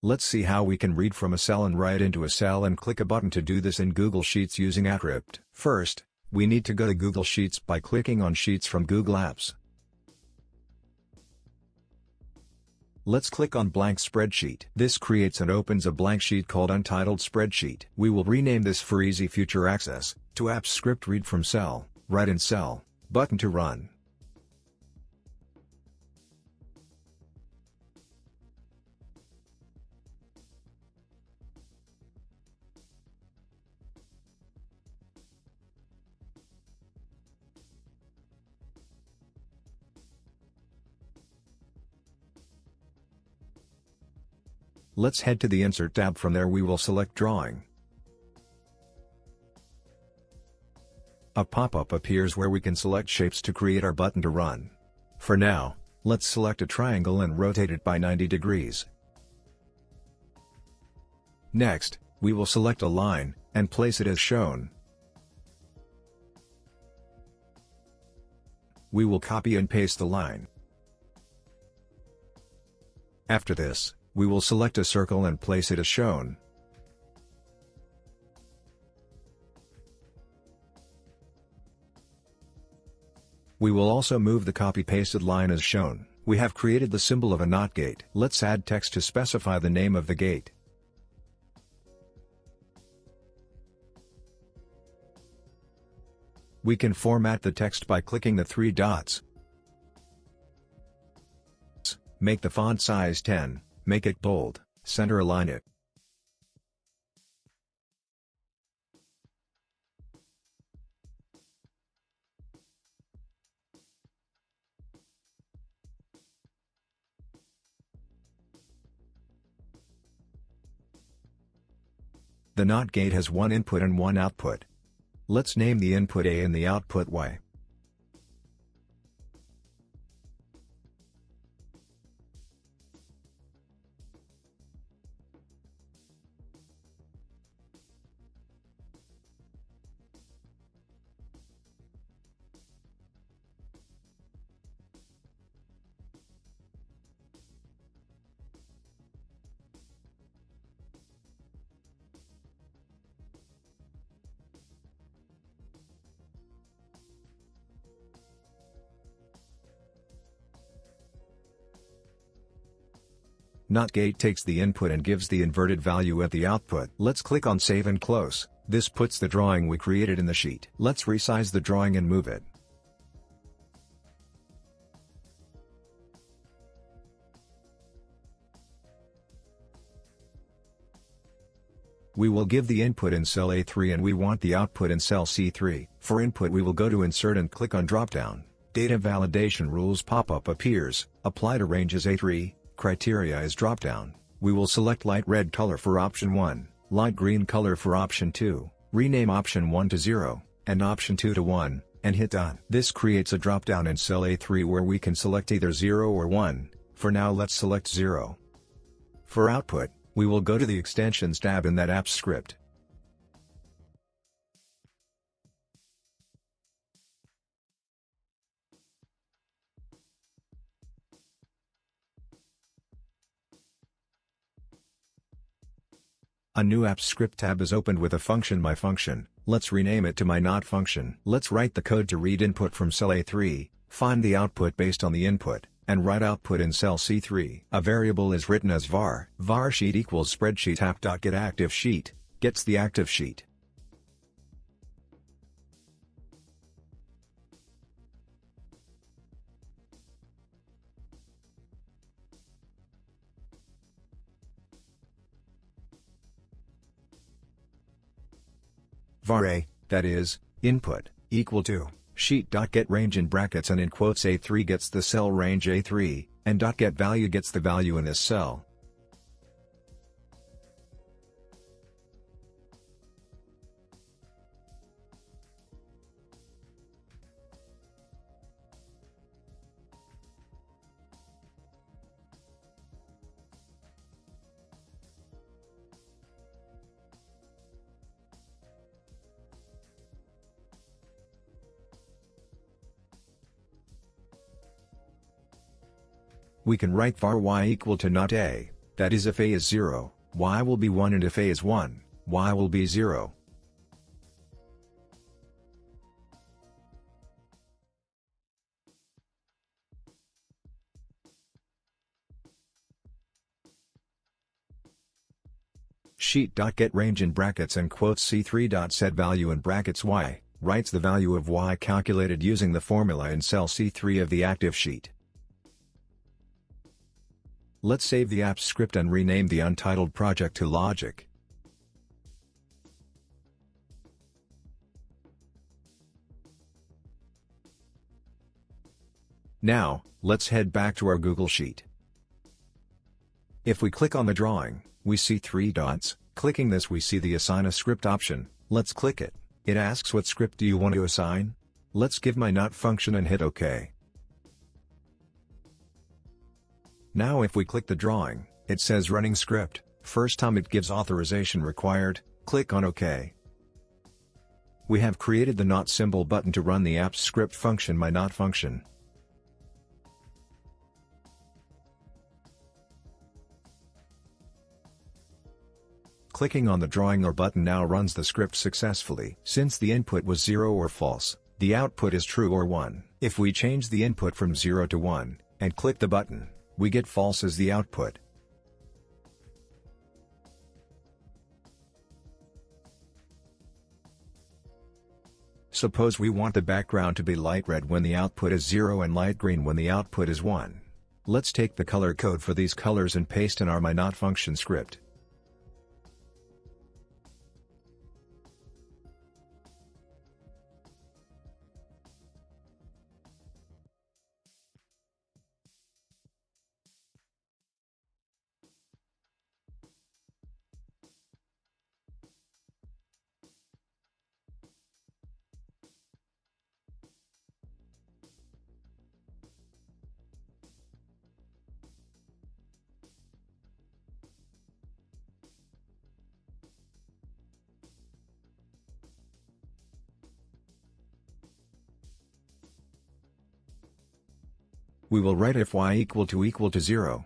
Let's see how we can read from a cell and write into a cell and click a button to do this in Google Sheets using Accrypt. First, we need to go to Google Sheets by clicking on Sheets from Google Apps. Let's click on Blank Spreadsheet. This creates and opens a blank sheet called Untitled Spreadsheet. We will rename this for easy future access, to Apps Script Read from Cell, Write in Cell, Button to Run. Let's head to the Insert tab. From there we will select Drawing. A pop-up appears where we can select shapes to create our button to run. For now, let's select a triangle and rotate it by 90 degrees. Next, we will select a line, and place it as shown. We will copy and paste the line. After this, we will select a circle and place it as shown. We will also move the copy-pasted line as shown. We have created the symbol of a NOT gate. Let's add text to specify the name of the gate. We can format the text by clicking the three dots. Make the font size 10. Make it bold, center align it. The NOT gate has one input and one output. Let's name the input A and the output Y. NOT gate takes the input and gives the inverted value at the output. Let's click on Save and Close. This puts the drawing we created in the sheet. Let's resize the drawing and move it. We will give the input in cell A3 and we want the output in cell C3. For input we will go to Insert and click on Dropdown. Data Validation Rules pop-up appears. Apply to ranges A3. Criteria is dropdown. We will select light red color for option 1, light green color for option 2, rename option 1 to 0, and option 2 to 1, and hit Done. This creates a dropdown in cell A3 where we can select either 0 or 1, for now let's select 0. For output, we will go to the Extensions tab in that Apps script. A new Apps script tab is opened with a function My Function. Let's rename it to My Not Function. Let's write the code to read input from cell A3, find the output based on the input, and write output in cell C3. A variable is written as var. var sheet equals spreadsheet app.getActiveSheet, gets the active sheet. var A, that is, input, equal to, sheet.getRange in brackets and in quotes A3 gets the cell range A3, and .getValue gets the value in this cell. We can write var y equal to not A, That is, if A is 0, Y will be 1, and if A is 1, Y will be 0. Sheet.getRange in brackets and quotes C3.setValue in brackets Y, writes the value of Y calculated using the formula in cell C3 of the active sheet. Let's save the apps script and rename the untitled project to Logic. Now, let's head back to our Google Sheet. If we click on the drawing, we see 3 dots. Clicking this, we see the Assign a Script option. Let's click it. It asks, what script do you want to assign? Let's give my not function and hit OK. Now if we click the drawing, it says running script. First time it gives authorization required. Click on OK. We have created the not symbol button to run the apps script function my not function. Clicking on the drawing or button now runs the script successfully. Since the input was 0 or false, the output is true or 1. If we change the input from 0 to 1, and click the button, we get false as the output. Suppose we want the background to be light red when the output is 0 and light green when the output is 1. Let's take the color code for these colors and paste in our my not function script. We will write if y equal to 0.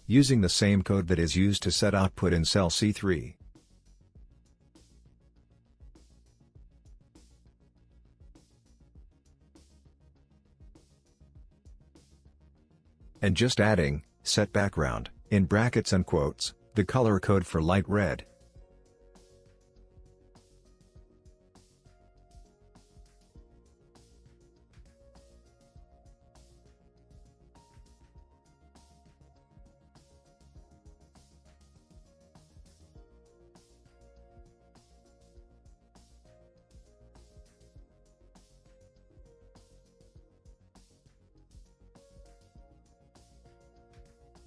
Using the same code that is used to set output in cell C3. And just adding, set background, in brackets and quotes, the color code for light red.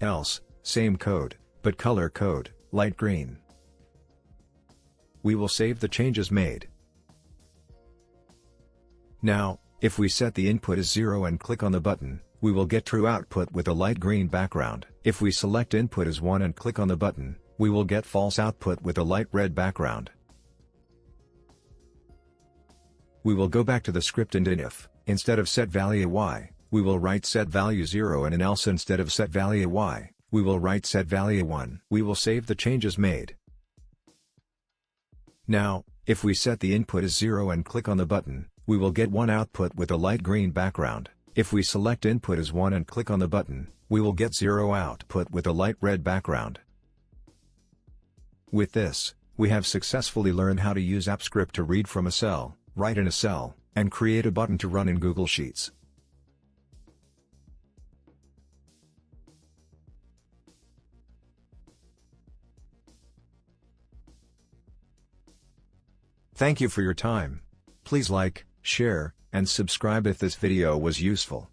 Else, same code, but color code, light green. We will save the changes made. Now, if we set the input as 0 and click on the button, we will get true output with a light green background. If we select input as 1 and click on the button, we will get false output with a light red background. We will go back to the script and in if, instead of set value y, we will write set value 0, and in else instead of set value y, we will write set value 1. We will save the changes made. Now, if we set the input as 0 and click on the button, we will get 1 output with a light green background. If we select input as 1 and click on the button, we will get 0 output with a light red background. With this, we have successfully learned how to use AppScript to read from a cell, write in a cell, and create a button to run in Google Sheets. Thank you for your time. Please like, share, and subscribe if this video was useful.